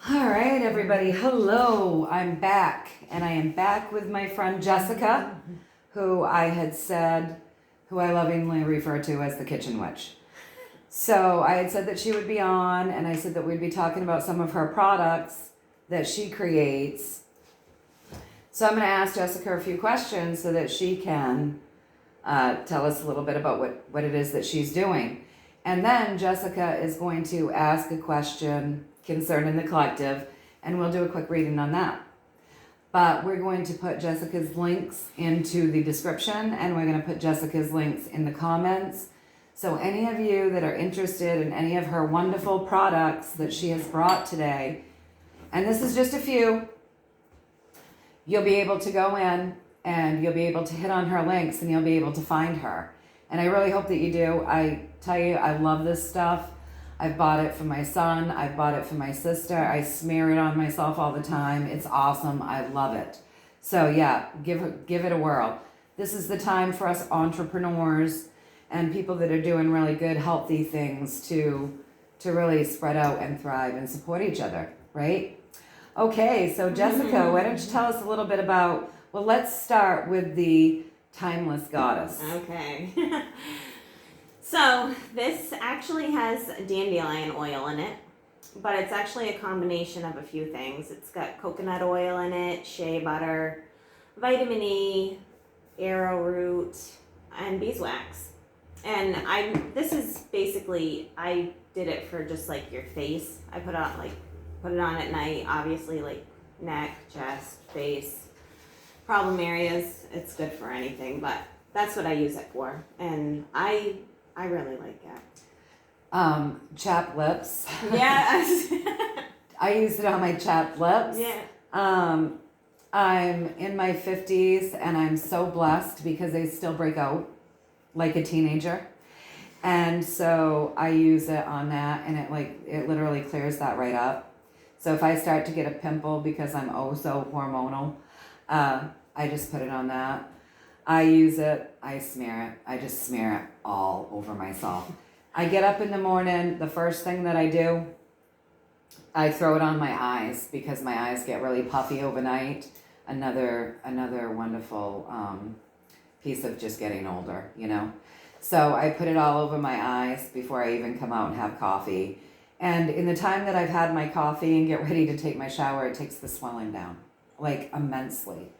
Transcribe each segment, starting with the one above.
All right, everybody. Hello. I'm back, and I am back with my friend Jessica, who I had said, who I lovingly refer to as the kitchen witch. So I had said that she would be on, and I said that we'd be talking about some of her products that she creates. So I'm going to ask Jessica a few questions so that she can tell us a little bit about what it is that she's doing. And then Jessica is going to ask a question concerning the collective, and we'll do a quick reading on that. But we're going to put Jessica's links into the description, and we're going to put Jessica's links in the comments. So any of you that are interested in any of her wonderful products that she has brought today, and this is just a few, you'll be able to go in and you'll be able to hit on her links and you'll be able to find her. And I really hope that you do. I tell you, I love this stuff. I've bought it for my son. I've bought it for my sister. I smear it on myself all the time. It's awesome. I love it. So yeah, give it a whirl. This is the time for us entrepreneurs and people that are doing really good, healthy things to really spread out and thrive and support each other, right? Okay, so Jessica, why don't you tell us a little bit about, well, let's start with the Timeless Goddess. Okay. So this actually has dandelion oil in it, but it's actually a combination of a few things. It's got coconut oil in it, shea butter, vitamin E, arrowroot, and beeswax. And this is basically, I did it for just like your face. I put it on at night, obviously, like neck, chest, face, problem areas. It's good for anything, but that's what I use it for. And I really like it. Chapped lips. Yes. I use it on my chapped lips. Yeah. I'm in my 50s and I'm so blessed because they still break out like a teenager. And so I use it on that and it literally clears that right up. So if I start to get a pimple because I'm oh so hormonal, I just put it on that. I use it, I smear it. I just smear it all over myself. I get up in the morning, the first thing that I do, I throw it on my eyes because my eyes get really puffy overnight. Another wonderful piece of just getting older, you know. So I put it all over my eyes before I even come out and have coffee. And in the time that I've had my coffee and get ready to take my shower, it takes the swelling down, like immensely.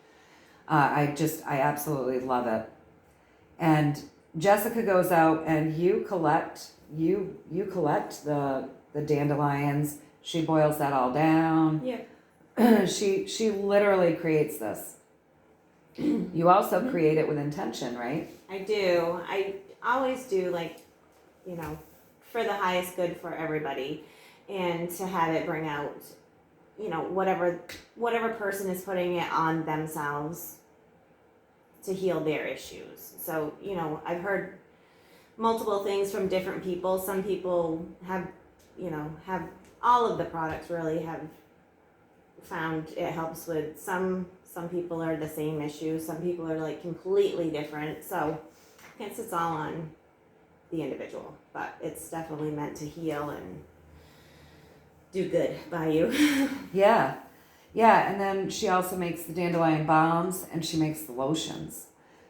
I absolutely love it. And Jessica goes out and you collect the dandelions. She boils that all down. Yeah. She literally creates this. You also create it with intention, right? I do. I always do, like, for the highest good for everybody, and to have it bring out, whatever person is putting it on themselves to heal their issues. So, I've heard multiple things from different people. Some people have all of the products really have found it helps with some people are the same issue. Some people are like completely different. So I guess it's all on the individual, but it's definitely meant to heal and do good by you. Yeah. Yeah, and then she also makes the dandelion balms and she makes the lotions.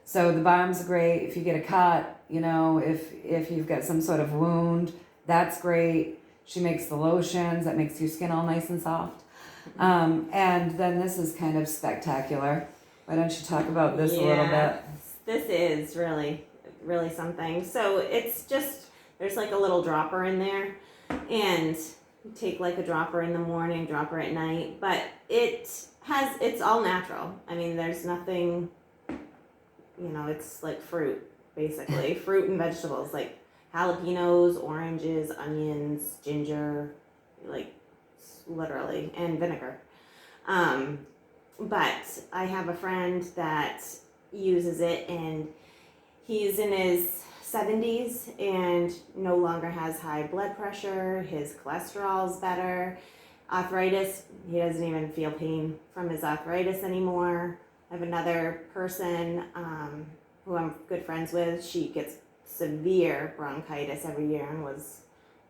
So the balms are great if you get a cut, if you've got some sort of wound, that's great. She makes the lotions that makes your skin all nice and soft. And then this is kind of spectacular. Why don't you talk about this a little bit? This is really, really something. So it's just, there's like a little dropper in there, and you take like a dropper in the morning, dropper at night, but it's all natural. I mean, there's nothing, it's like fruit, basically. Fruit and vegetables, like jalapenos, oranges, onions, ginger, like literally, and vinegar. But I have a friend that uses it, and he's in his 70s and no longer has high blood pressure. His cholesterol's better. Arthritis, he doesn't even feel pain from his arthritis anymore. I have another person who I'm good friends with. She gets severe bronchitis every year and was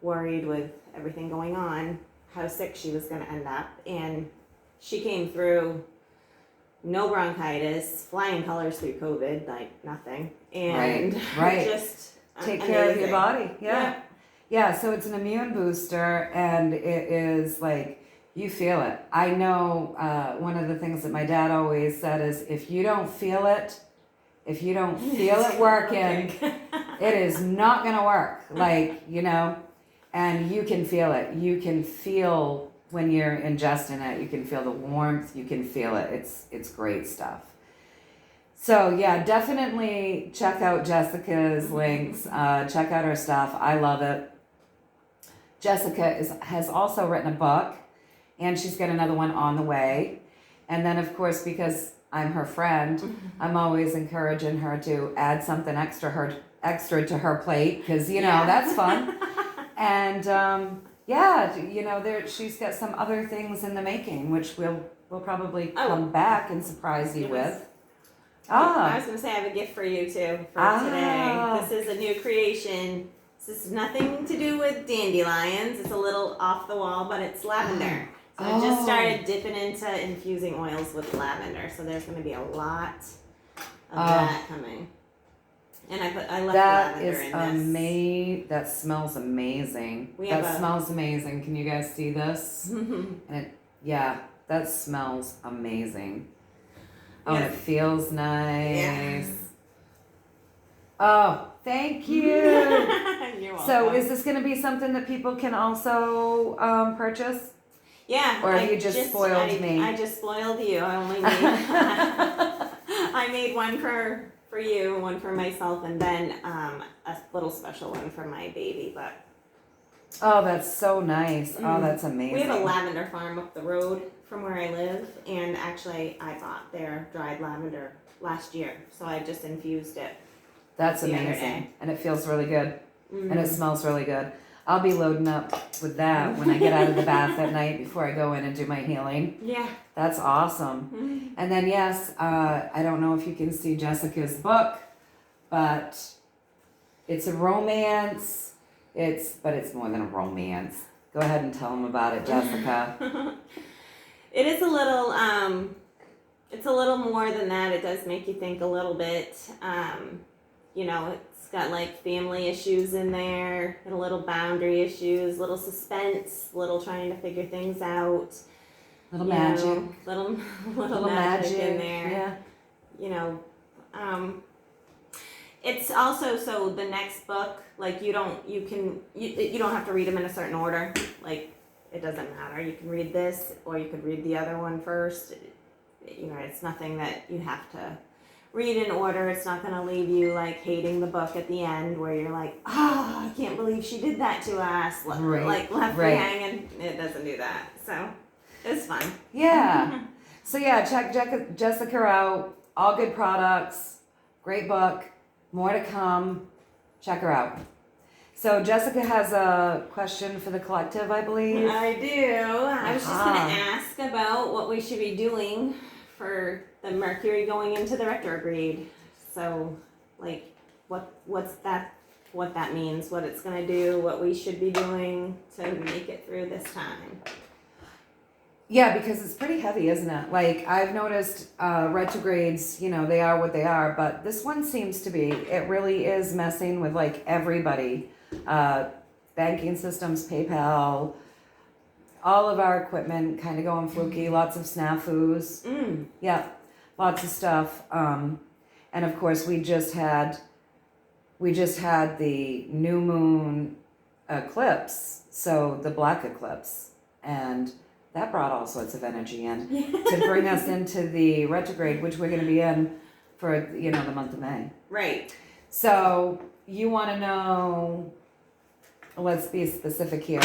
worried with everything going on. how sick she was going to end up, and she came through no bronchitis, flying colors through COVID, like nothing, and right. just Take care of your amazing. body. Yeah, so it's an immune booster, and it is like, you feel it. I know one of the things that my dad always said is, if you don't feel it working, it is not going to work. Like, you know, and you can feel it. You can feel when you're ingesting it, you can feel the warmth, you can feel it. It's great stuff. So yeah, definitely check out Jessica's links. Check out her stuff. I love it. Jessica has also written a book, and she's got another one on the way. And then, of course, because I'm her friend, I'm always encouraging her to add something extra to her plate, because you know that's fun. And she's got some other things in the making, which we'll probably come back and surprise you with. I was going to say I have a gift for you too for today. This is a new creation. This is nothing to do with dandelions. It's a little off the wall, but it's lavender. So I just started dipping into infusing oils with lavender. So there's going to be a lot of that coming. And I left lavender in this. That smells amazing. Smells amazing. Can you guys see this? And that smells amazing. Oh, and it feels nice. Yeah. Oh, thank you. You're welcome. So is this going to be something that people can also purchase? Yeah. Or have you just spoiled me? I just spoiled you. I only made I made one for you, one for myself, and then a little special one for my baby. But oh, that's so nice. Oh, that's amazing. we have a lavender farm up the road from where I live, and actually I bought their dried lavender last year, so I just infused it. That's amazing, and it feels really good, and it smells really good. I'll be loading up with that when I get out of the bath at night before I go in and do my healing. Yeah. That's awesome. And then yes, I don't know if you can see Jessica's book, but it's a romance. But it's more than a romance. Go ahead and tell them about it, Jessica. It is a little, it's a little more than that. It does make you think a little bit. It's got like family issues in there, and a little boundary issues, little suspense, little trying to figure things out. Little magic. Little magic in there. Yeah. It's also, so the next book, like you don't have to read them in a certain order. Like, it doesn't matter. You can read this, or you could read the other one first. It's nothing that you have to read in order. It's not going to leave you like hating the book at the end, where you're like, I can't believe she did that to us. Left me hanging. It doesn't do that. So it's fun. Yeah. So yeah, check Jessica out. All good products. Great book. More to come. Check her out. So Jessica has a question for the collective, I believe. I do. I was just going to ask about what we should be doing for the Mercury going into the retrograde. So, like, what that means, what it's going to do, what we should be doing to make it through this time. Yeah, because it's pretty heavy, isn't it? Like, I've noticed retrogrades, they are what they are, but this one seems to be, it really is messing with, like, everybody. Banking systems, PayPal, all of our equipment kind of going fluky, lots of snafus. Yeah, lots of stuff. And of course, we just had the new moon eclipse, so the black eclipse, and that brought all sorts of energy in to bring us into the retrograde, which we're going to be in for the month of May. Right. So you want to know? Let's be specific here.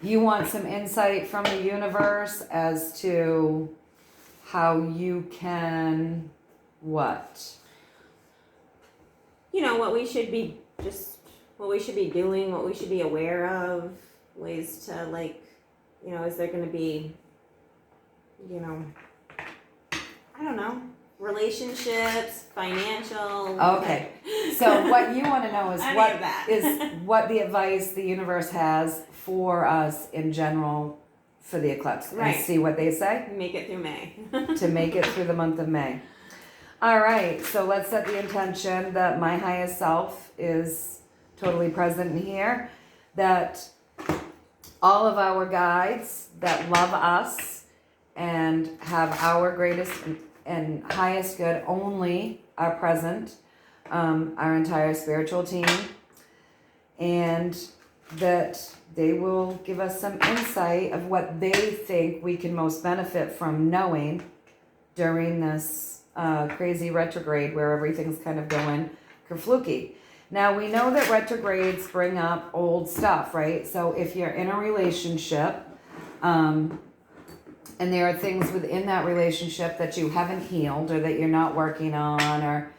You want some insight from the universe as to how you can what? What we should be doing, what we should be aware of, ways to is there going to be, I don't know, relationships, financial. Okay. So what you want to know is Any of that. what the advice the universe has for us in general for the eclipse. Right. And see what they say Make it through May. to make it through the month of May. All right, so let's set the intention that my highest self is totally present in here, that all of our guides that love us and have our greatest and highest good only are present, our entire spiritual team, and that they will give us some insight of what they think we can most benefit from knowing during this crazy retrograde where everything's kind of going kerfluky. Now we know that retrogrades bring up old stuff, right? So if you're in a relationship, and there are things within that relationship that you haven't healed or that you're not working on, or,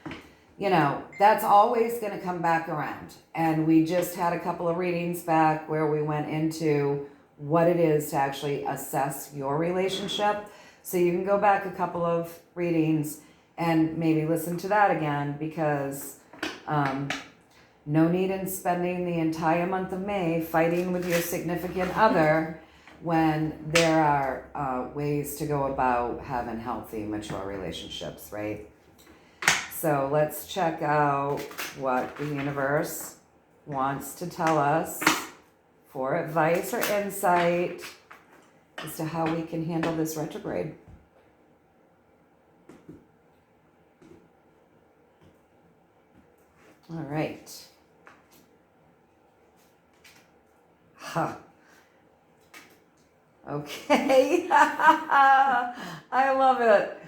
you know, that's always going to come back around. And we just had a couple of readings back where we went into what it is to actually assess your relationship. So you can go back a couple of readings and maybe listen to that again, because no need in spending the entire month of May fighting with your significant other when there are ways to go about having healthy, mature relationships, right? So let's check out what the universe wants to tell us for advice or insight as to how we can handle this retrograde. All right. Huh. Okay. I love it.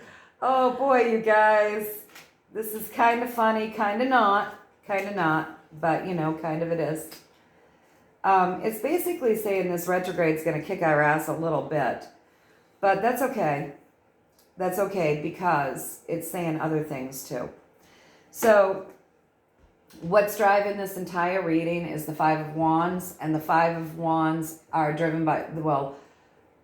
Oh boy, you guys. This is kind of funny, kind of not, but you know, kind of it is. It's basically saying this retrograde's going to kick our ass a little bit, but that's okay. That's okay, because it's saying other things too. So what's driving this entire reading is the Five of Wands, and the Five of Wands are driven by, well,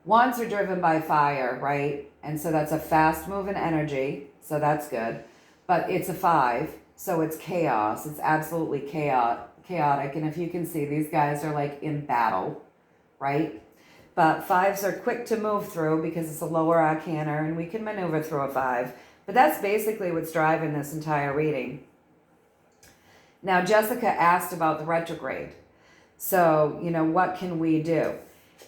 Wands are driven by fire, right? And so that's a fast moving energy, so that's good. But it's a 5, so it's chaos. It's absolutely chaotic. And if you can see, these guys are like in battle, right? But 5s are quick to move through because it's a lower arcana and we can maneuver through a 5. But that's basically what's driving this entire reading. Now, Jessica asked about the retrograde. So, you know, what can we do?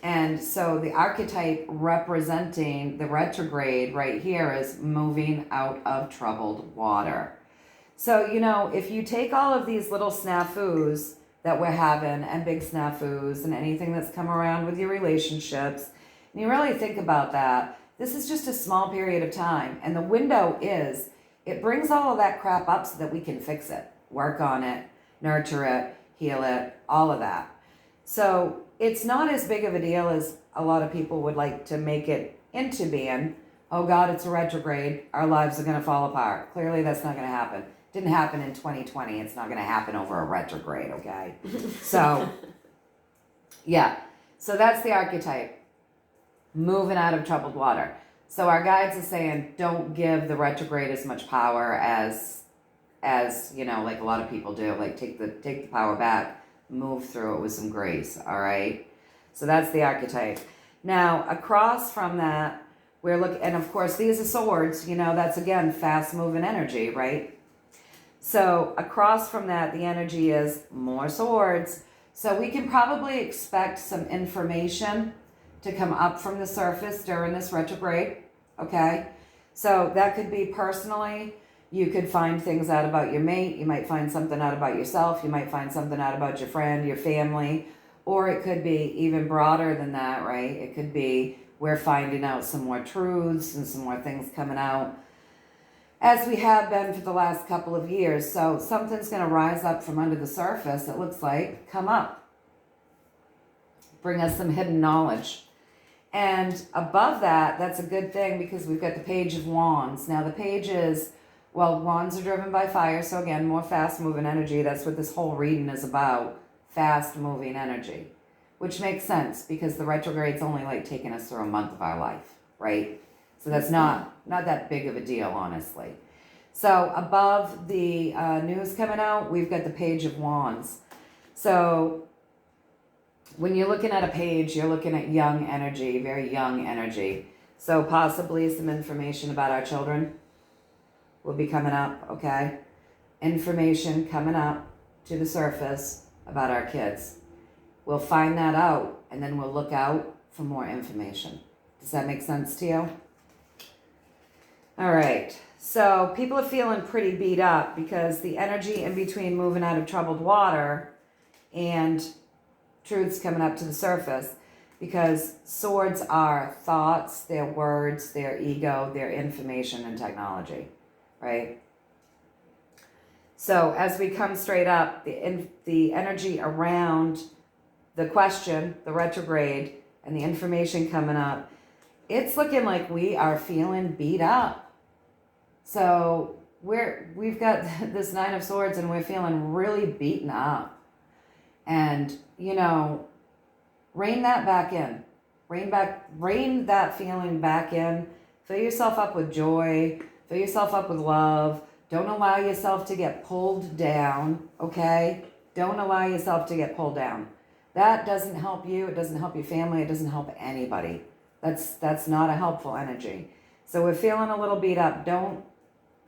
And so the archetype representing the retrograde right here is moving out of troubled water. So, you know, if you take all of these little snafus that we're having, and big snafus, and anything that's come around with your relationships, and you really think about that, this is just a small period of time. And the window is, it brings all of that crap up so that we can fix it, work on it, nurture it, heal it, all of that. So it's not as big of a deal as a lot of people would like to make it into being. Oh God, it's a retrograde. Our lives are going to fall apart. Clearly that's not going to happen. Didn't happen in 2020. It's not going to happen over a retrograde, okay? So, yeah. So that's the archetype. Moving out of troubled water. So our guides are saying, don't give the retrograde as much power as you know, like a lot of people do. Like take the power back. Move through it with some grace, all right? So that's the archetype. Now, across from that, we're looking, and of course, these are swords, you know, that's again, fast-moving energy, right? So across from that, the energy is more swords. So we can probably expect some information to come up from the surface during this retrograde, okay? So that could be personally. You could find things out about your mate. You might find something out about yourself. You might find something out about your friend, your family. Or it could be even broader than that, right? It could be we're finding out some more truths and some more things coming out, as we have been for the last couple of years. So something's going to rise up from under the surface, it looks like, come up. Bring us some hidden knowledge. And above that, that's a good thing because we've got the Page of Wands. Now the page is, well, wands are driven by fire, so again, more fast-moving energy. That's what this whole reading is about, fast-moving energy, which makes sense because the retrograde's only like taking us through a month of our life, right? So that's not that big of a deal, honestly. So above the news coming out, we've got the Page of Wands. So when you're looking at a page, you're looking at young energy, very young energy. So possibly some information about our children will be coming up, okay? Information coming up to the surface about our kids. We'll find that out, and then we'll look out for more information. Does that make sense to you? All right, so people are feeling pretty beat up because the energy in between moving out of troubled water and truths coming up to the surface, because swords are thoughts, their words, their ego, their information and technology, right? So as we come straight up, the energy around the question, the retrograde, and the information coming up, it's looking like we are feeling beat up. So we've got this Nine of Swords and we're feeling really beaten up. And, you know, rein that back in. Rein that feeling back in. Fill yourself up with joy. Fill yourself up with love. Don't allow yourself to get pulled down, okay? Don't allow yourself to get pulled down. That doesn't help you. It doesn't help your family. It doesn't help anybody. That's not a helpful energy. So we're feeling a little beat up. Don't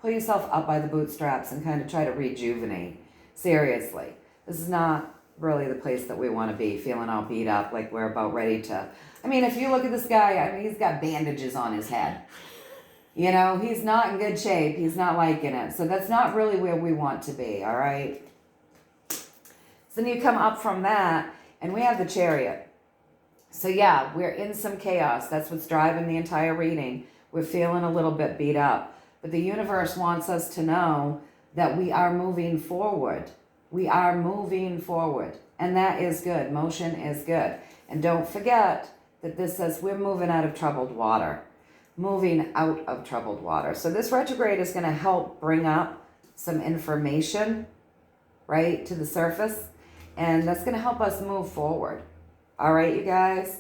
pull yourself up by the bootstraps and kind of try to rejuvenate. Seriously. This is not really the place that we want to be, feeling all beat up like we're about ready to... I mean, if you look at this guy, I mean, he's got bandages on his head. You know, he's not in good shape. He's not liking it. So that's not really where we want to be, all right? So then you come up from that, and we have the Chariot. So yeah, we're in some chaos. That's what's driving the entire reading. We're feeling a little bit beat up. But the universe wants us to know that we are moving forward. We are moving forward. And that is good. Motion is good. And don't forget that this says we're moving out of troubled water. Moving out of troubled water. So this retrograde is going to help bring up some information, right, to the surface. And that's going to help us move forward. All right, you guys?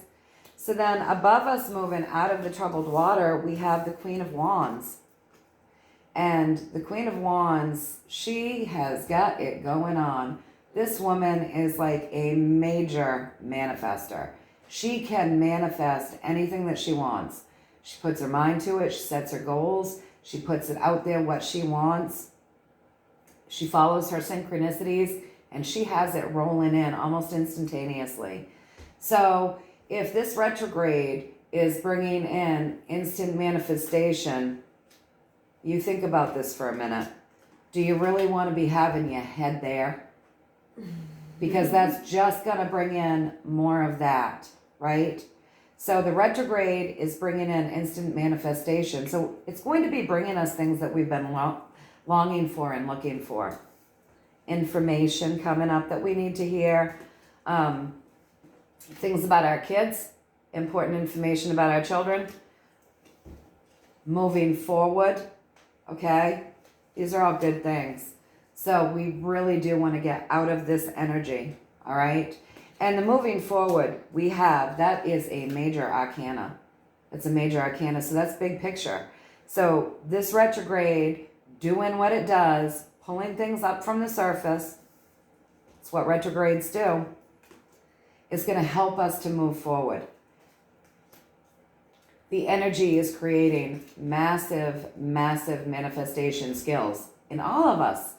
So then above us moving out of the troubled water, we have the Queen of Wands. And the Queen of Wands, she has got it going on. This woman is like a major manifester. She can manifest anything that she wants. She puts her mind to it. She sets her goals. She puts it out there what she wants. She follows her synchronicities, and she has it rolling in almost instantaneously. So if this retrograde is bringing in instant manifestation, you think about this for a minute. Do you really want to be having your head there? Because that's just going to bring in more of that, right? So the retrograde is bringing in instant manifestation. So it's going to be bringing us things that we've been longing for and looking for. Information coming up that we need to hear. Things about our kids. Important information about our children. Moving forward. Okay? These are all good things. So we really do want to get out of this energy. All right? And the moving forward we have, that is a major arcana. It's a major arcana, so that's big picture. So this retrograde doing what it does, pulling things up from the surface, it's what retrogrades do, is going to help us to move forward. The energy is creating massive, massive manifestation skills in all of us.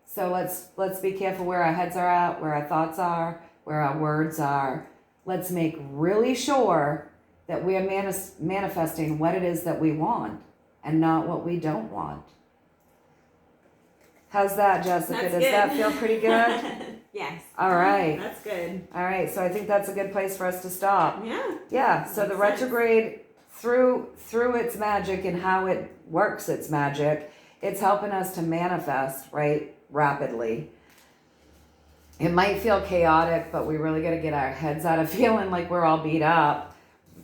So let's be careful where our heads are at, where our thoughts are, where our words are. Let's make really sure that we are manifesting what it is that we want and not what we don't want. How's that, Jessica? That's Does good. that feel pretty good? Yes. All right. That's good. All right. So I think that's a good place for us to stop. Yeah. Yeah. So the Makes retrograde, through its magic and how it works its magic, it's helping us to manifest, right, rapidly. It might feel chaotic, but we really got to get our heads out of feeling like we're all beat up.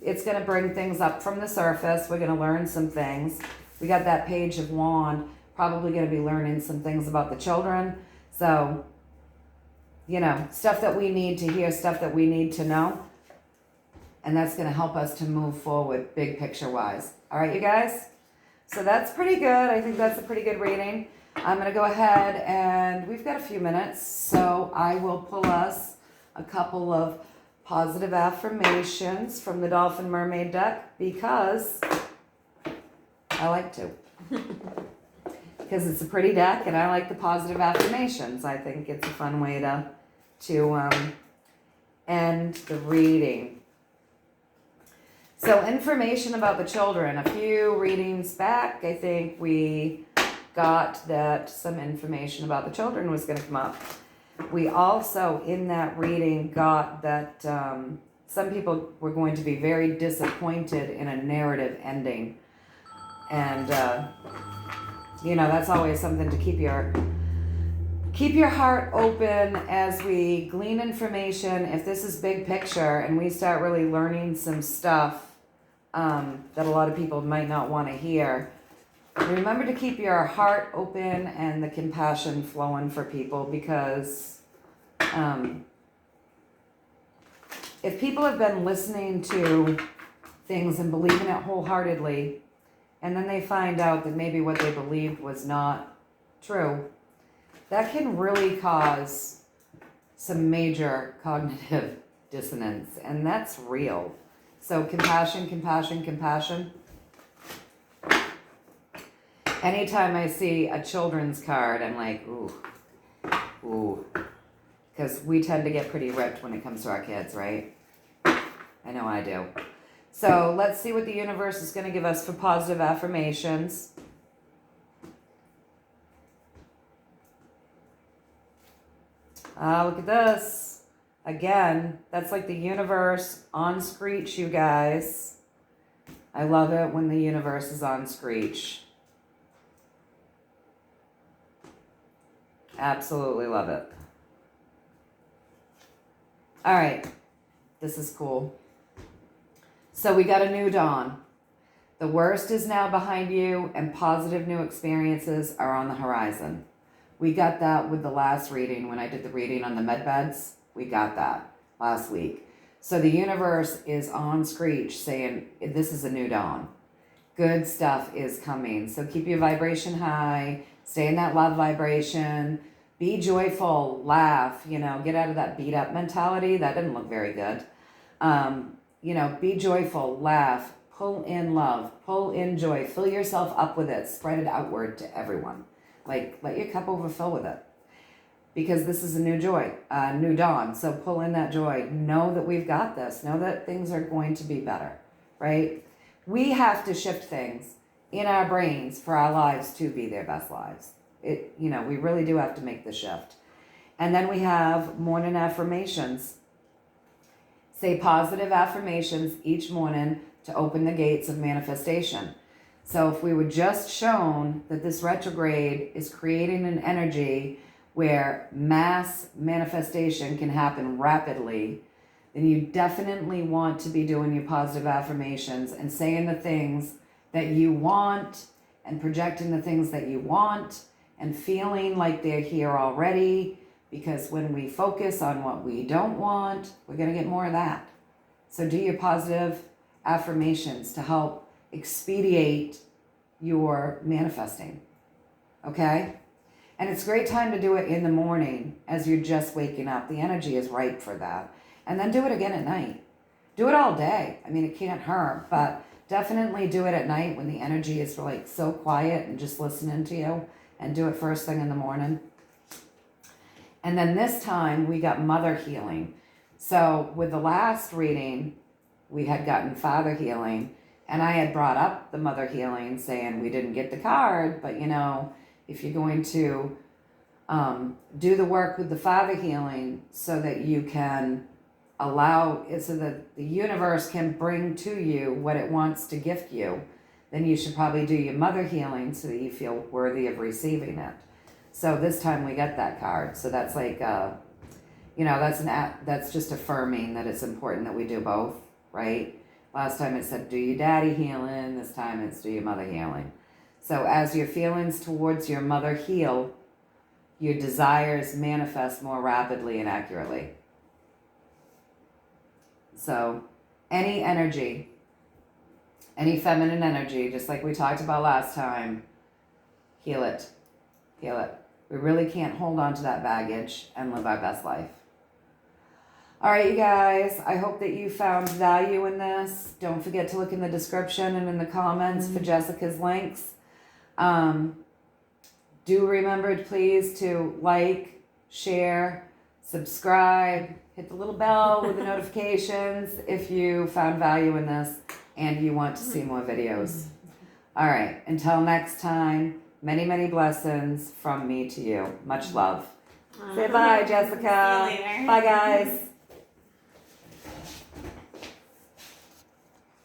It's going to bring things up from the surface. We're going to learn some things. We got that Page of Wand, probably going to be learning some things about the children. So, you know, stuff that we need to hear, stuff that we need to know. And that's going to help us to move forward, big picture wise. All right, you guys? So that's pretty good. I think that's a pretty good reading. I'm going to go ahead and we've got a few minutes, so I will pull us a couple of positive affirmations from the Dolphin Mermaid deck because I like to. Because it's a pretty deck and I like the positive affirmations. I think it's a fun way to end the reading. So information about the children. A few readings back, I think we got that some information about the children was going to come up. We also, in that reading, got that some people were going to be very disappointed in a narrative ending. And, that's always something to keep your heart open as we glean information. If this is big picture and we start really learning some stuff that a lot of people might not want to hear, remember to keep your heart open and the compassion flowing for people, because if people have been listening to things and believing it wholeheartedly, and then they find out that maybe what they believed was not true, that can really cause some major cognitive dissonance, and that's real. So compassion, compassion, compassion. Anytime I see a children's card, I'm like, ooh. Because we tend to get pretty ripped when it comes to our kids, right? I know I do. So let's see what the universe is going to give us for positive affirmations. Look at this. Again, that's like the universe on screech, you guys. I love it when the universe is on screech. Absolutely love it. All right. This is cool. So we got a new dawn. The worst is now behind you and positive new experiences are on the horizon. We got that with the last reading when I did the reading on the med beds. We got that last week. So the universe is on screech saying this is a new dawn. Good stuff is coming. So keep your vibration high. Stay in that love vibration. Be joyful. Laugh. Get out of that beat up mentality. That didn't look very good. Be joyful. Laugh. Pull in love. Pull in joy. Fill yourself up with it. Spread it outward to everyone. Like, let your cup overfill with it. Because this is a new joy, a new dawn. So pull in that joy. Know that we've got this. Know that things are going to be better, right? We have to shift things in our brains for our lives to be their best lives. We really do have to make the shift. And then we have morning affirmations. Say positive affirmations each morning to open the gates of manifestation. So if we were just shown that this retrograde is creating an energy where mass manifestation can happen rapidly, then you definitely want to be doing your positive affirmations and saying the things that you want and projecting the things that you want and feeling like they're here already, because when we focus on what we don't want, we're going to get more of that. So do your positive affirmations to help expedite your manifesting, okay? And it's a great time to do it in the morning as you're just waking up. The energy is ripe for that. And then do it again at night. Do it all day. I mean, it can't hurt, but definitely do it at night when the energy is like so quiet and just listening to you, and do it first thing in the morning. And then this time we got mother healing. So with the last reading, we had gotten father healing, and I had brought up the mother healing saying we didn't get the card, but if you're going to do the work with the father healing so that you can allow it, so that the universe can bring to you what it wants to gift you, then you should probably do your mother healing so that you feel worthy of receiving it. So this time we get that card. So that's like, that's just affirming that it's important that we do both, right? Last time it said do your daddy healing. This time it's do your mother healing. So as your feelings towards your mother heal, your desires manifest more rapidly and accurately. So any energy Any feminine energy, just like we talked about last time, heal it. Heal it. We really can't hold on to that baggage and live our best life. All right, you guys, I hope that you found value in this. Don't forget to look in the description and in the comments for Jessica's links. Do remember, please, to like, share, subscribe, hit the little bell with the notifications if you found value in this and you want to see more videos. All right, until next time, many, many blessings from me to you. Much love. Say bye, Jessica. See you later. Bye, guys.